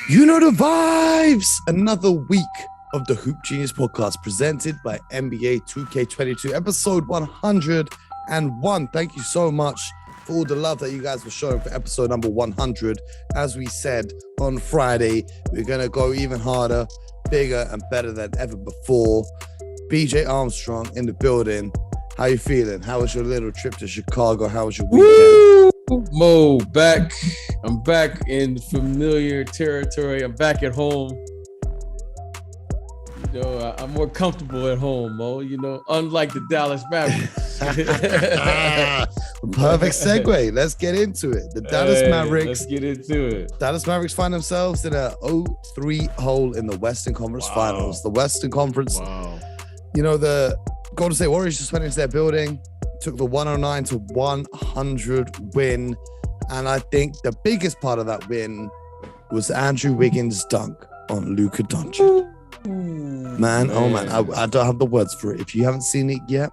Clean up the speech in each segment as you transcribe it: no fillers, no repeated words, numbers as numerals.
You know the vibes. Another week of the Hoop Genius podcast presented by NBA 2K22, episode 101. Thank you so much for all the love that you guys were showing for episode number 100. As we said on Friday, we're going to go even harder, bigger, and better than ever before. BJ Armstrong in the building. How you feeling? How was your little trip to Chicago? How was your weekend? Woo! Mo, back. I'm back in familiar territory. I'm back at home. You know, I'm more comfortable at home, Mo. You know, unlike the Dallas Mavericks. Perfect segue. Let's get into it. The Dallas Mavericks. Let's get into it. Dallas Mavericks find themselves in a 0-3 hole in the Western Conference Finals. The Western Conference. Wow. You know, the Golden State Warriors just went into their building, took the 109 to 100 win. And I think the biggest part of that win was Andrew Wiggins' dunk on Luka Doncic. Man, oh man, I don't have the words for it. If you haven't seen it yet,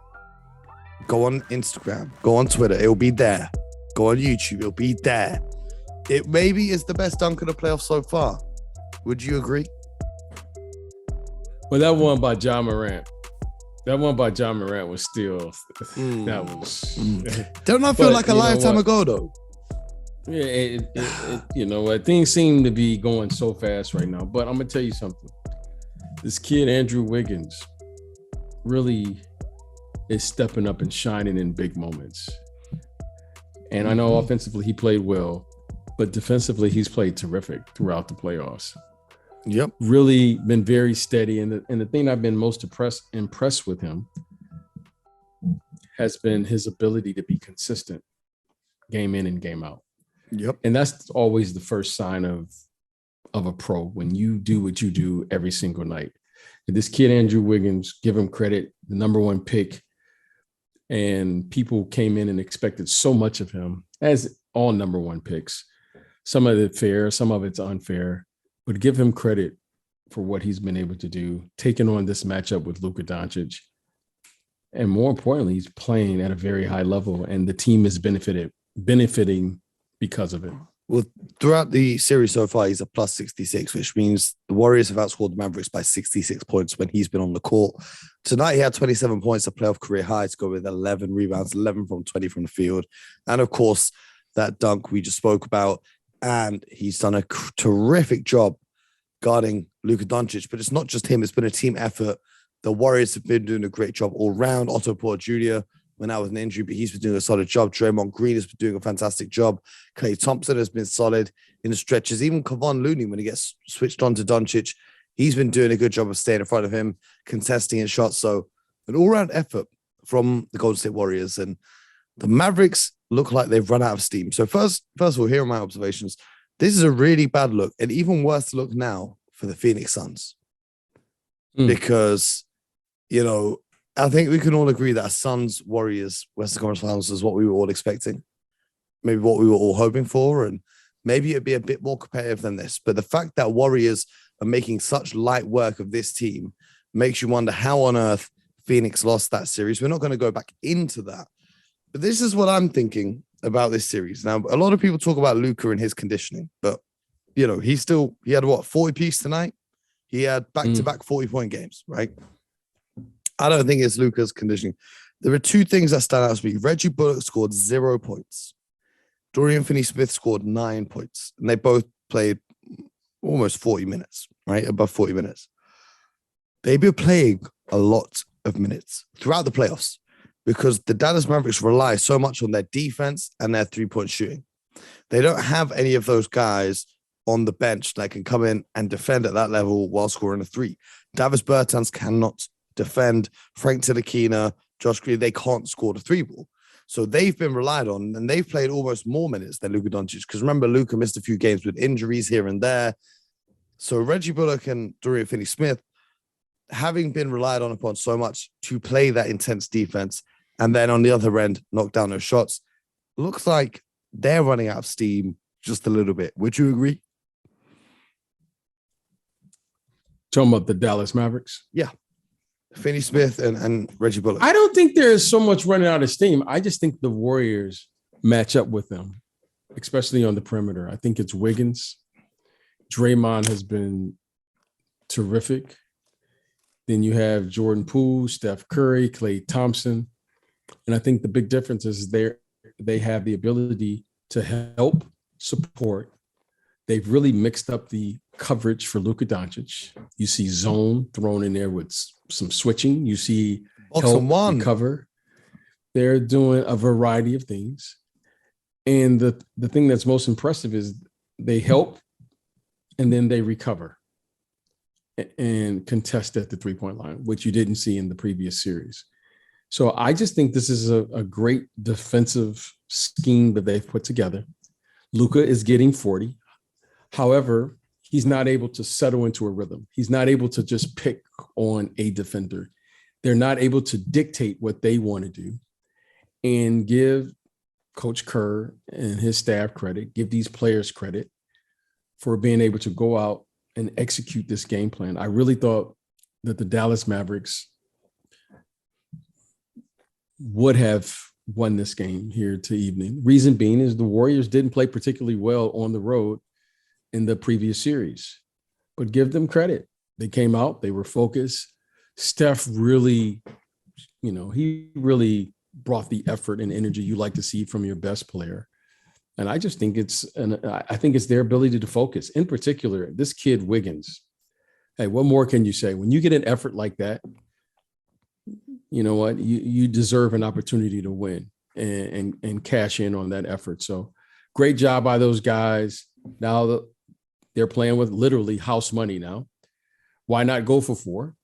go on Instagram, go on Twitter, it'll be there. Go on YouTube, it'll be there. It maybe is the best dunk of the playoffs so far. Would you agree? Well, that one by John Morant. That one by John Morant was still, that was. Don't that feel like a lifetime ago though? Yeah, you know what? Things seem to be going so fast right now. But I'm gonna tell you something. This kid, Andrew Wiggins, really is stepping up and shining in big moments. And I know offensively he played well, but defensively he's played terrific throughout the playoffs. Yep. Really been very steady. And the thing I've been most impressed with him has been his ability to be consistent game in and game out. Yep. And that's always the first sign of a pro, when you do what you do every single night. And this kid, Andrew Wiggins, give him credit, the number one pick. And people came in and expected so much of him, as all number one picks. Some of it fair, some of it's unfair. But give him credit for what he's been able to do, taking on this matchup with Luka Doncic. And more importantly, he's playing at a very high level, and the team is benefiting because of it. Well, throughout the series so far, he's a plus 66, which means the Warriors have outscored the Mavericks by 66 points when he's been on the court. Tonight, he had 27 points, a playoff career high, to go with 11 rebounds, 11 from 20 from the field. And of course, that dunk we just spoke about. And he's done a terrific job guarding Luka Doncic. But it's not just him. It's been a team effort. The Warriors have been doing a great job all round. Otto Porter Jr., when that was an injury, but he's been doing a solid job. Draymond Green has been doing a fantastic job. Klay Thompson has been solid in the stretches. Even Kevon Looney, when he gets switched on to Doncic, he's been doing a good job of staying in front of him, contesting his shots. So an all-round effort from the Golden State Warriors. And the Mavericks look like they've run out of steam. So first of all, here are my observations. This is a really bad look, and even worse look now for the Phoenix Suns. Because, you know, I think we can all agree that a Suns-Warriors Western Conference Finals is what we were all expecting. Maybe what we were all hoping for, and maybe it'd be a bit more competitive than this. But the fact that Warriors are making such light work of this team makes you wonder how on earth Phoenix lost that series. We're not going to go back into that. But this is what I'm thinking about this series. Now, a lot of people talk about Luka and his conditioning, but, you know, he had what, 40 piece tonight? He had back-to-back 40-point games, right? I don't think it's Luka's conditioning. There are two things that stand out to me. Reggie Bullock scored 0 points. Dorian Finney-Smith scored 9 points. And they both played almost 40 minutes, right? Above 40 minutes. They've been playing a lot of minutes throughout the playoffs because the Dallas Mavericks rely so much on their defense and their three-point shooting. They don't have any of those guys on the bench that can come in and defend at that level while scoring a three. Davis Bertans cannot defend. Frank Ntilikina, Josh Green, they can't score the three ball. So they've been relied on, and they've played almost more minutes than Luka Doncic. Because remember, Luka missed a few games with injuries here and there. So Reggie Bullock and Dorian Finney-Smith, having been relied on upon so much to play that intense defense, and then on the other end, knock down those shots, looks like they're running out of steam just a little bit. Would you agree? Talking about the Dallas Mavericks? Yeah. Finney-Smith and Reggie Bullock. I don't think there's so much running out of steam. I just think the Warriors match up with them, especially on the perimeter. I think it's Wiggins. Draymond has been terrific. Then you have Jordan Poole, Steph Curry, Klay Thompson. And I think the big difference is they have the ability to help support. They've really mixed up the coverage for Luka Doncic. You see zone thrown in there with some switching. You see help recover. They're doing a variety of things. And the thing that's most impressive is they help and then they recover and contest at the three-point line, which you didn't see in the previous series. So I just think this is a great defensive scheme that they've put together. Luka is getting 40. However, he's not able to settle into a rhythm. He's not able to just pick on a defender. They're not able to dictate what they want to do and give Coach Kerr and his staff credit, give these players credit for being able to go out and execute this game plan. I really thought that the Dallas Mavericks would have won this game here to evening. Reason being is the Warriors didn't play particularly well on the road in the previous series, but give them credit. They came out, they were focused. Steph really, he really brought the effort and energy you like to see from your best player. And I just think I think it's their ability to focus. In particular, this kid Wiggins. Hey, what more can you say? When you get an effort like that, you know what? You deserve an opportunity to win and cash in on that effort. So great job by those guys. Now they're playing with literally house money now. Why not go for 4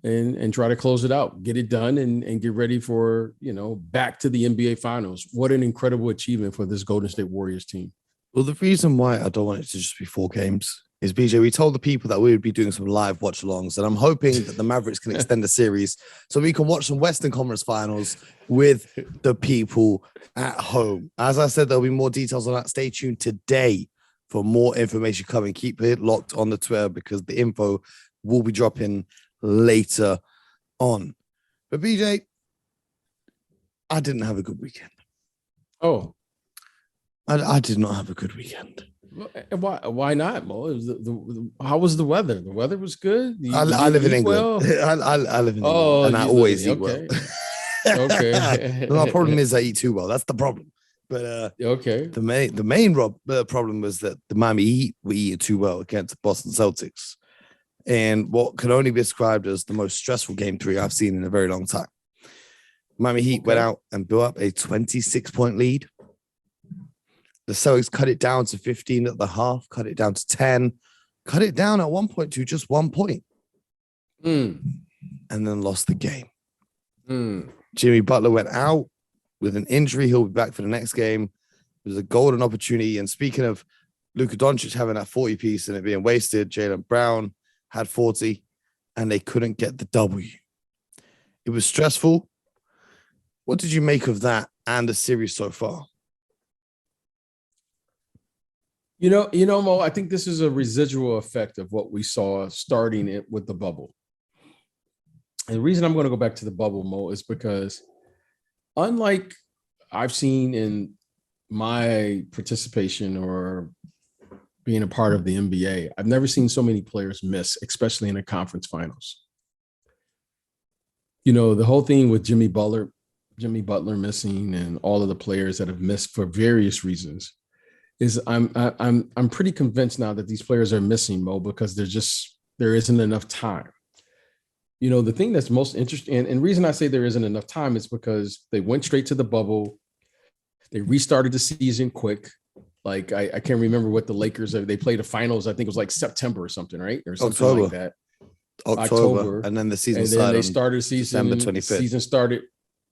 and try to close it out, get it done and get ready for, back to the NBA Finals. What an incredible achievement for this Golden State Warriors team. Well, the reason why I don't want it to just be 4 games is, BJ, we told the people that we would be doing some live watch-alongs, and I'm hoping that the Mavericks can extend the series so we can watch some Western Conference Finals with the people at home. As I said, there'll be more details on that. Stay tuned today for more information coming. Keep it locked on the Twitter because the info will be dropping later on. But BJ, I didn't have a good weekend. Oh, I did not have a good weekend. Why not, Mo? How was the weather? The weather was good. I live in England. Well? I live in England, and I always eat well. Okay. My problem is I eat too well. That's the problem. But okay. The main problem was that the Miami Heat were eating too well against the Boston Celtics, and what can only be described as the most stressful game 3 I've seen in a very long time. Miami Heat went out and built up a 26-point lead. The Celtics cut it down to 15 at the half, cut it down to 10, cut it down at one point to just 1 point, and then lost the game. Jimmy Butler went out with an injury. He'll be back for the next game. It was a golden opportunity. And speaking of Luka Doncic having that 40 piece and it being wasted, Jaylen Brown had 40 and they couldn't get the W. It was stressful. What did you make of that and the series so far? Mo, I think this is a residual effect of what we saw starting it with the bubble. And the reason I'm going to go back to the bubble, Mo, is because unlike I've seen in my participation or being a part of the NBA, I've never seen so many players miss, especially in the conference finals. The whole thing with Jimmy Butler missing and all of the players that have missed for various reasons is I'm pretty convinced now that these players are missing, Mo, because there isn't enough time. The thing that's most interesting, and the reason I say there isn't enough time is because they went straight to the bubble. They restarted the season quick. Like I can't remember what the Lakers they played the finals. I think it was like September or something, right? Or something October. Like that. October. And then the season started. Then they started the season. December 25th. Season started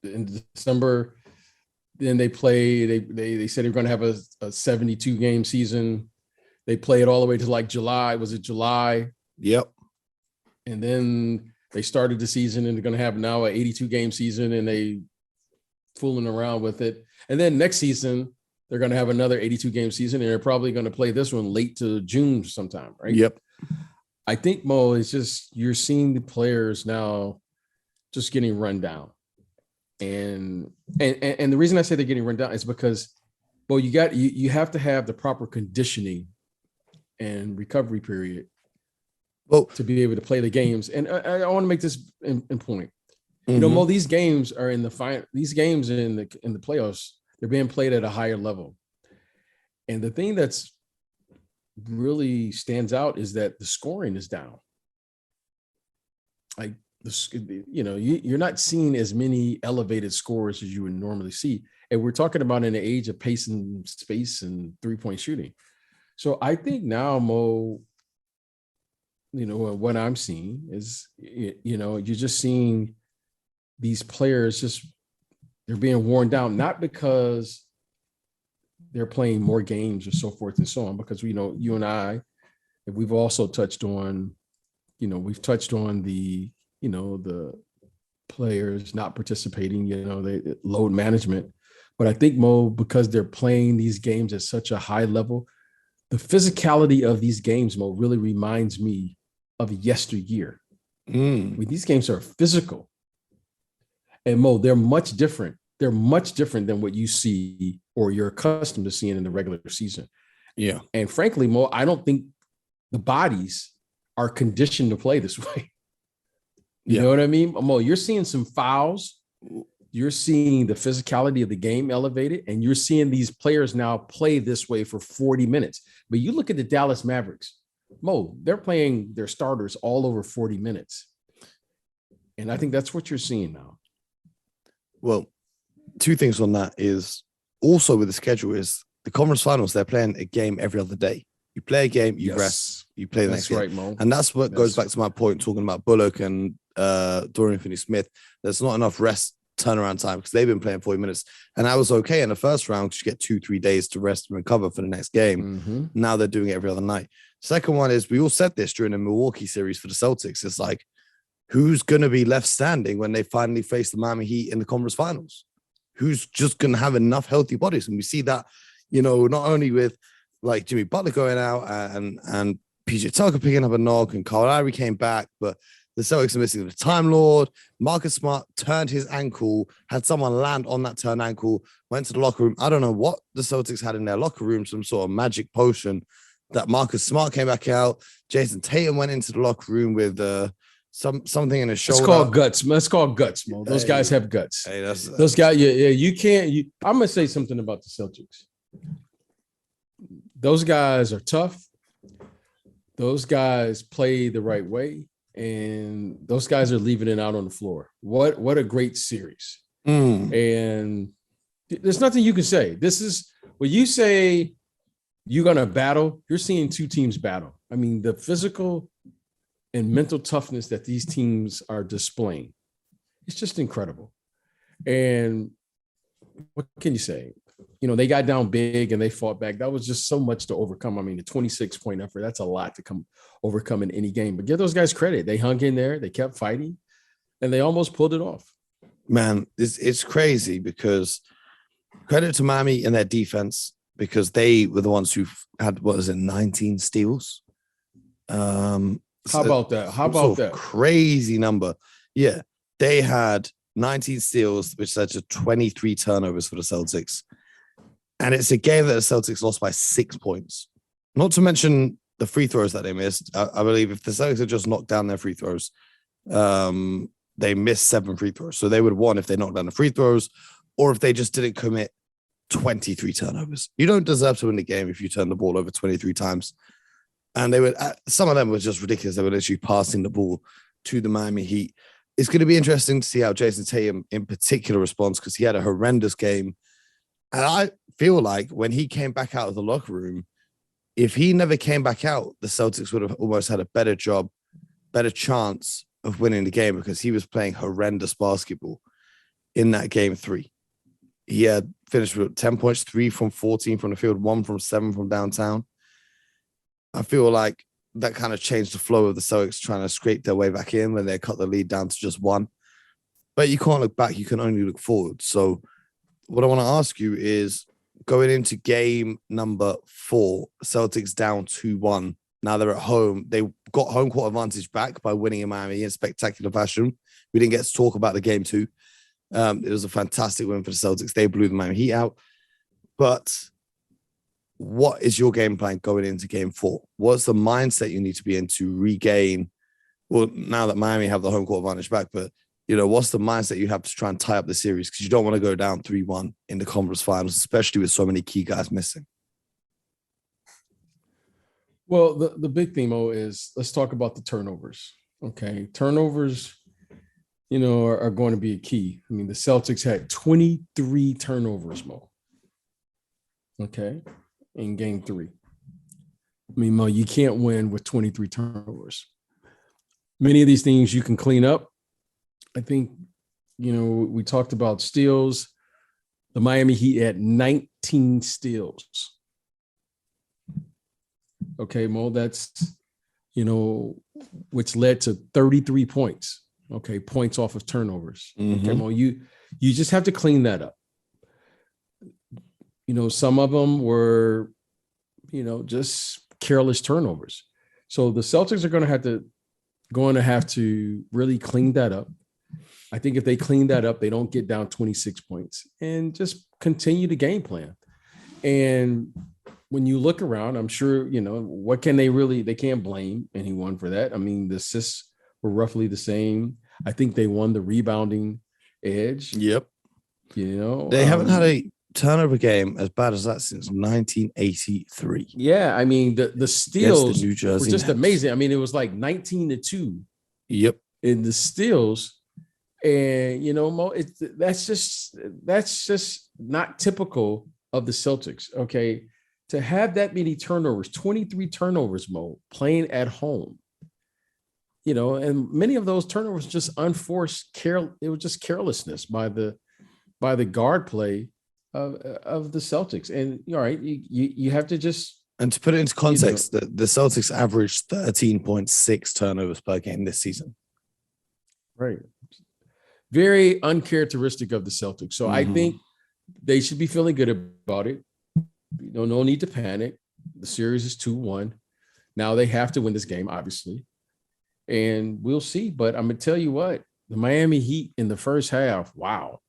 in December. Then they played. They said they were going to have a 72 game season. They played all the way to like July. Was it July? Yep. And then they started the season and they're going to have now an 82 game season and they fooling around with it. And then next season, they're going to have another 82 game season and they're probably going to play this one late to June sometime, right? Yep. I think, Mo, it's just you're seeing the players now just getting run down. And the reason I say they're getting run down is because, well, you have to have the proper conditioning and recovery period Well, to be able to play the games. And I want to make this in point. mm-hmm. You know, Mo, these games are in the final. These games in the playoffs, they're being played at a higher level. And the thing that's really stands out is that the scoring is down. Like, you know, you're not seeing as many elevated scores as you would normally see. And we're talking about in the age of pace and space and 3-point shooting. So I think now, Mo, you know, what I'm seeing is, you know, you're just seeing these players they're being worn down, not because they're playing more games or so forth and so on, because we know you and I, and we've also touched on, you know, the, you know, the players not participating, you know, the load management. But I think, Mo, because they're playing these games at such a high level, the physicality of these games, Mo, really reminds me of yesteryear. I mean, these games are physical. And Mo, they're much different. They're much different than what you see or you're accustomed to seeing in the regular season. Yeah. And frankly, Mo, I don't think the bodies are conditioned to play this way. You know what I mean? Mo, you're seeing some fouls. You're seeing the physicality of the game elevated, and you're seeing these players now play this way for 40 minutes. But you look at the Dallas Mavericks, Mo, they're playing their starters all over 40 minutes. And I think that's what you're seeing now. Well, two things on that is also with the schedule is the conference finals, they're playing a game every other day. You play a game, you rest, you play the next game. That's right, Mo. And that's what goes back to my point talking about Bullock and Dorian Finney-Smith. There's not enough rest turnaround time because they've been playing 40 minutes. And I was okay in the first round because you get 2-3 days to rest and recover for the next game. Mm-hmm. Now they're doing it every other night. Second one is we all said this during the Milwaukee series for the Celtics. It's like, who's going to be left standing when they finally face the Miami Heat in the conference finals? Who's just going to have enough healthy bodies? And we see that, you know, not only with like Jimmy Butler going out and PJ Tucker picking up a knock and Kyle Lowry came back, but the Celtics are missing the Time Lord. Marcus Smart turned his ankle, had someone land on that turned ankle, went to the locker room. I don't know what the Celtics had in their locker room, some sort of magic potion that Marcus Smart came back out. Jason Tatum went into the locker room with something in his shoulder. It's called guts. It's called guts, Mo. Those guys have guts. Hey, those guys, you can't. I'm going to say something about the Celtics. Those guys are tough. Those guys play the right way. And those guys are leaving it out on the floor. What a great series. And there's nothing you can say. This is when you say you're going to battle, you're seeing two teams battle. I mean, the physical and mental toughness that these teams are displaying, it's just incredible. And what can you say? You know, they got down big and they fought back. That was just so much to overcome. I mean, the 26-point effort, that's a lot to overcome in any game. But give those guys credit. They hung in there. They kept fighting, and they almost pulled it off. Man, it's crazy because credit to Miami and their defense because they were the ones who had, 19 steals? How about that? How about that? Crazy number. Yeah, they had 19 steals, which led to 23 turnovers for the Celtics. And it's a game that the Celtics lost by 6 points. Not to mention the free throws that they missed. I believe if the Celtics had just knocked down their free throws, they missed 7 free throws. So they would have won if they knocked down the free throws or if they just didn't commit 23 turnovers. You don't deserve to win the game if you turn the ball over 23 times. And they would, some of them were just ridiculous. They were literally passing the ball to the Miami Heat. It's going to be interesting to see how Jason Tatum in particular responds because he had a horrendous game. And I feel like when he came back out of the locker room, if he never came back out, the Celtics would have almost had a better chance of winning the game because he was playing horrendous basketball in that game 3. He had finished with 10 points, 3 from 14 from the field, 1 from 7 from downtown. I feel like that kind of changed the flow of the Celtics trying to scrape their way back in when they cut the lead down to just 1. But you can't look back. You can only look forward. So what I want to ask you is going into game number 4, Celtics down 2-1. Now they're at home. They got home court advantage back by winning in Miami in spectacular fashion. We didn't get to talk about the game 2. It was a fantastic win for the Celtics. They blew the Miami Heat out. But what is your game plan going into game 4? What's the mindset you need to be in to regain? Well, now that Miami have the home court advantage back, but what's the mindset you have to try and tie up the series? Because you don't want to go down 3-1 in the conference finals, especially with so many key guys missing. Well, the big thing, Mo, is let's talk about the turnovers. Okay. Turnovers, are going to be a key. I mean, the Celtics had 23 turnovers, Mo. Okay. In game 3. I mean, Mo, you can't win with 23 turnovers. Many of these things you can clean up. I think, we talked about steals. The Miami Heat had 19 steals. Okay, Mo, that's, which led to 33 points. Okay, points off of turnovers. Mm-hmm. Okay, Mo, you just have to clean that up. Some of them were, just careless turnovers. So the Celtics are going to have to really clean that up. I think if they clean that up, they don't get down 26 points and just continue the game plan. And when you look around, I'm sure, what can they can't blame anyone for that. I mean, the assists were roughly the same. I think they won the rebounding edge. Yep. They haven't had a turnover game as bad as that since 1983. Yeah. I mean, the steals the New Jersey were just Nets. amazing. I mean, it was like 19-2. Yep. In the steals. And, Mo, that's just not typical of the Celtics. Okay. To have that many turnovers, 23 turnovers, Mo, playing at home, and many of those turnovers just unforced it was just carelessness by the guard play of the Celtics. And all right, you have to just, and to put it into context, the Celtics averaged 13.6 turnovers per game this season. Right. Very uncharacteristic of the Celtics. So I think they should be feeling good about it. No need to panic. The series is 2-1. Now they have to win this game, obviously. And we'll see. But I'm going to tell you what, the Miami Heat in the first half, wow.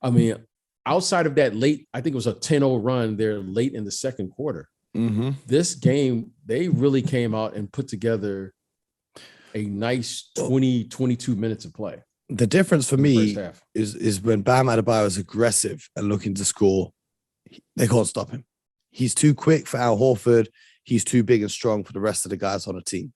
I mean, outside of that late, I think it was a 10-0 run there late in the second quarter. Mm-hmm. This game, they really came out and put together a nice 22 minutes of play. The difference for me is when Bam Adebayo is aggressive and looking to score, they can't stop him. He's too quick for Al Horford. He's too big and strong for the rest of the guys on the team.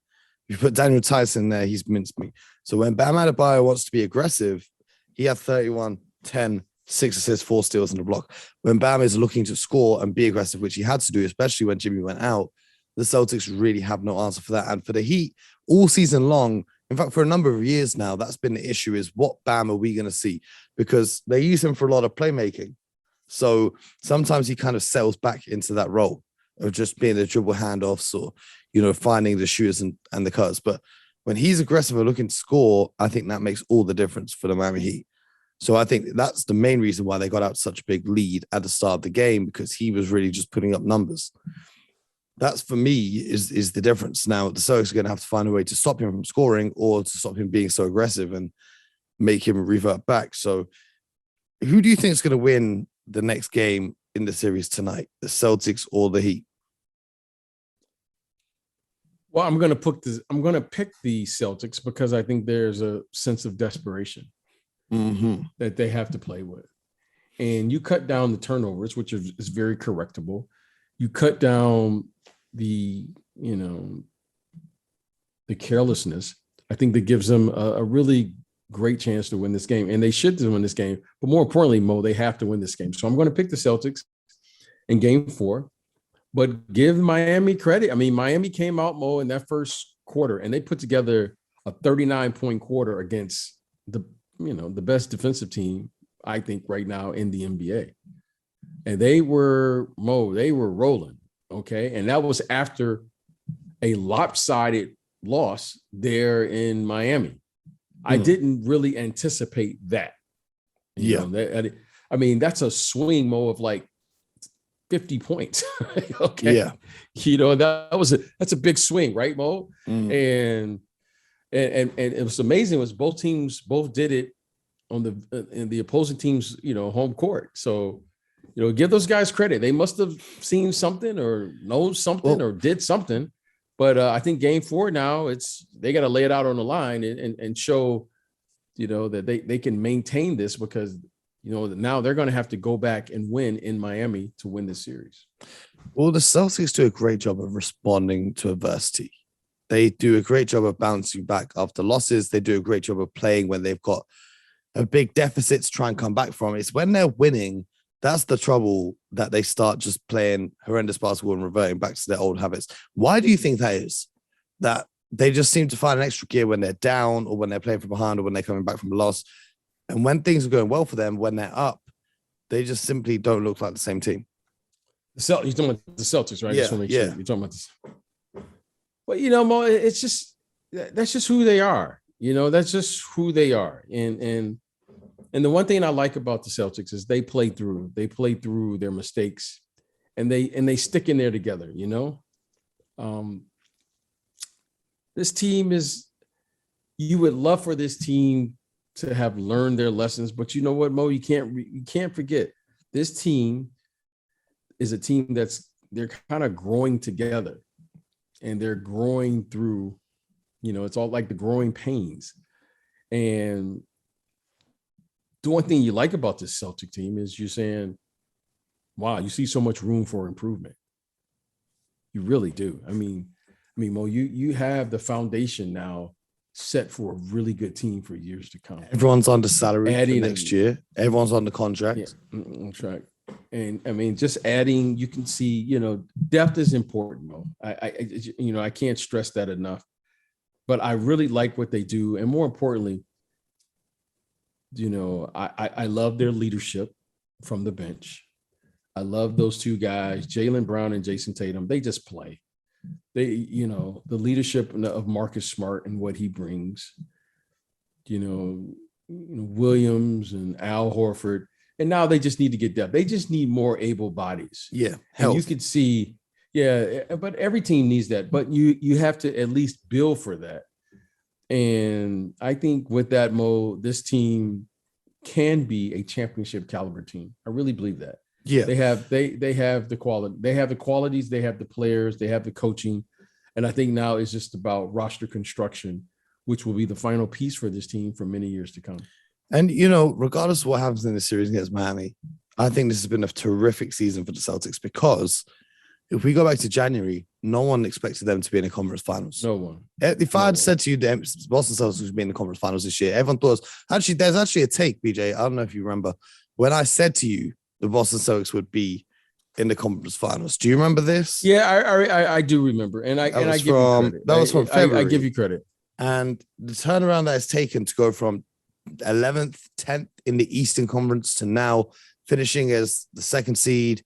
If you put Daniel Tyson there, he's mincemeat. So when Bam Adebayo wants to be aggressive, he had 31, 10, 6 assists, 4 steals in the block. When Bam is looking to score and be aggressive, which he had to do, especially when Jimmy went out, the Celtics really have no answer for that. And for the Heat, all season long, in fact, for a number of years now, that's been the issue, is what Bam are we going to see? Because they use him for a lot of playmaking. So sometimes he kind of settles back into that role of just being the dribble handoffs or, finding the shooters and the cuts. But when he's aggressive and looking to score, I think that makes all the difference for the Miami Heat. So I think that's the main reason why they got out such a big lead at the start of the game, because he was really just putting up numbers. That's, for me, is the difference. Now, the Celtics are going to have to find a way to stop him from scoring or to stop him being so aggressive and make him revert back. So who do you think is going to win the next game in the series tonight, the Celtics or the Heat? Well, I'm going to pick the Celtics because I think there's a sense of desperation that they have to play with. And you cut down the turnovers, which is very correctable. You cut down the carelessness. I think that gives them a really great chance to win this game. And they should win this game. But more importantly, Mo, they have to win this game. So I'm going to pick the Celtics in game 4. But give Miami credit. I mean, Miami came out, Mo, in that first quarter, and they put together a 39-point quarter against the best defensive team, I think, right now in the NBA. And they were rolling, okay? And that was after a lopsided loss there in Miami. I didn't really anticipate that. I mean, that's a swing, Mo, of like 50 points. Okay. Yeah. That's a big swing, right, Mo? And it was amazing was both did it on in the opposing team's, home court. So give those guys credit. They must have seen something or know something or did something. But I think game 4 now, they got to lay it out on the line and show, that they can maintain this, because, now they're going to have to go back and win in Miami to win this series. Well, the Celtics do a great job of responding to adversity. They do a great job of bouncing back after losses. They do a great job of playing when they've got a big deficit to try and come back from. It's when they're winning, that's the trouble, that they start just playing horrendous basketball and reverting back to their old habits. Why do you think that is? That they just seem to find an extra gear when they're down, or when they're playing from behind, or when they're coming back from a loss. And when things are going well for them, when they're up, they just simply don't look like the same team. You're talking about the Celtics, right? Yeah, Sure you're talking about this. But, Mo, it's just, that's just who they are. That's just who they are. And the one thing I like about the Celtics is they play through their mistakes, and they stick in there together. This team you would love for this team to have learned their lessons, but you know what, Mo, you can't forget, this team is a team they're kind of growing together, and they're growing through, it's all like the growing pains. And the one thing you like about this Celtic team is you're saying, wow, you see so much room for improvement. You really do. I mean, Mo, you have the foundation now set for a really good team for years to come. Everyone's under salary for next year. Everyone's on the contract. Yeah, on track. And I mean, just adding, you can see, depth is important, Mo. I can't stress that enough. But I really like what they do. And more importantly, I love their leadership from the bench. I love those two guys, Jaylen Brown and Jason Tatum. They just play. They, the leadership of Marcus Smart and what he brings, Williams and Al Horford. And now they just need to get depth. They just need more able bodies. Yeah. And you could see, but every team needs that. But you have to at least build for that. And I think with that, Mo, this team can be a championship caliber team. I really believe that. Yeah. They have the quality. They have the qualities, they have the players, they have the coaching. And I think now it's just about roster construction, which will be the final piece for this team for many years to come. And, regardless of what happens in the series against Miami, I think this has been a terrific season for the Celtics, because if we go back to January, no one expected them to be in the conference finals. No one. If I had said to you that Boston Celtics would be in the conference finals this year, everyone thought, there's actually a take, BJ. I don't know if you remember, when I said to you the Boston Celtics would be in the conference finals. Do you remember this? Yeah, I do remember. And I give you credit. That was from February. I give you credit. And the turnaround that it's taken to go from 11th, 10th in the Eastern Conference to now finishing as the second seed,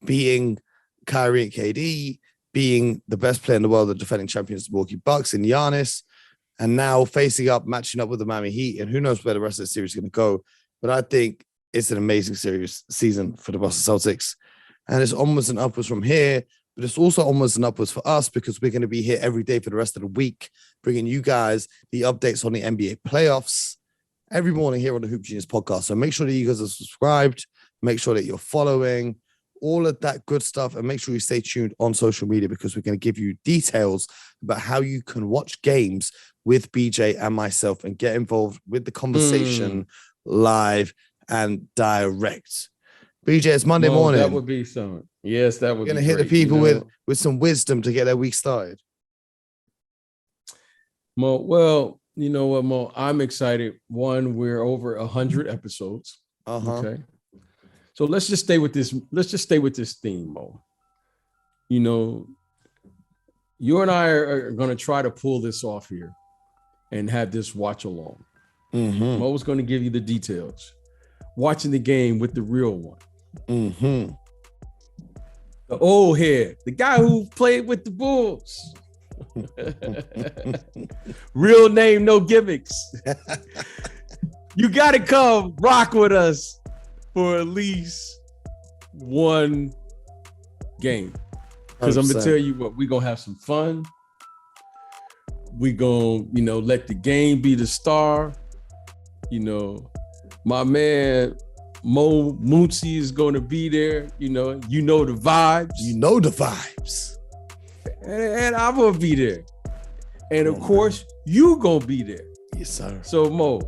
beating Kyrie and KD, being the best player in the world, the defending champions, the Milwaukee Bucks, and Giannis, and now matching up with the Miami Heat, and who knows where the rest of the series is going to go. But I think it's an amazing season for the Boston Celtics, and it's onwards and upwards from here, but it's also onwards and upwards for us, because we're going to be here every day for the rest of the week, bringing you guys the updates on the NBA playoffs every morning here on the Hoop Genius podcast. So make sure that you guys are subscribed, make sure that you're following, all of that good stuff, and make sure you stay tuned on social media, because we're going to give you details about how you can watch games with BJ and myself and get involved with the conversation live and direct. BJ, it's Monday morning. That would be something. Yes, that would be going to hit the people with some wisdom to get their week started. Mo, well, you know what, Mo? I'm excited. One, we're over 100 episodes. Okay. So let's just stay with this. Let's just stay with this theme, Mo. You and I are going to try to pull this off here and have this watch along. Mo's going to give you the details. Watching the game with the real one. The old head, the guy who played with the Bulls. Real name, no gimmicks. You got to come rock with us for at least one game. Because I'm going to tell you what, we're going to have some fun. We're going to, let the game be the star. My man, Mo Moonsey is going to be there. You know the vibes. You know the vibes. And I'm going to be there. And of course, you going to be there. Yes, sir. So Mo,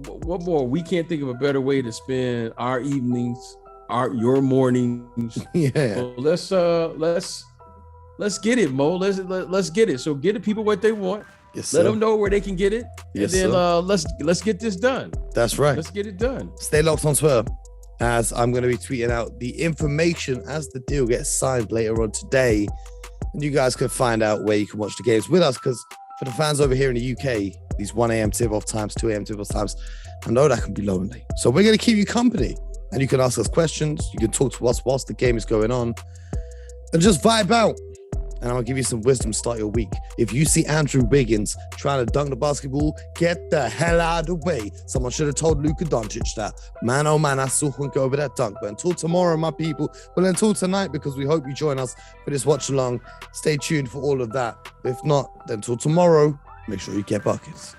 what more? We can't think of a better way to spend our evenings, your mornings. Yeah. So let's get it, Mo. Let's get it. So get the people what they want. Yes, Let sir. them know where they can get it. Yes, and then sir. let's get this done. That's right. Let's get it done. Stay locked on Twitter, as I'm going to be tweeting out the information as the deal gets signed later on today. And you guys can find out where you can watch the games with us, because for the fans over here in the UK, these 1 a.m. tip-off times, 2 a.m. tip-off times, I know that can be lonely. So we're going to keep you company, and you can ask us questions. You can talk to us whilst the game is going on, and just vibe out. And I'm going to give you some wisdom to start your week. If you see Andrew Wiggins trying to dunk the basketball, get the hell out of the way. Someone should have told Luka Doncic that. Man, oh man, I still couldn't go over that dunk. But until tomorrow, my people, well, until tonight, because we hope you join us for this watch along. Stay tuned for all of that. If not, then until tomorrow, make sure you get buckets.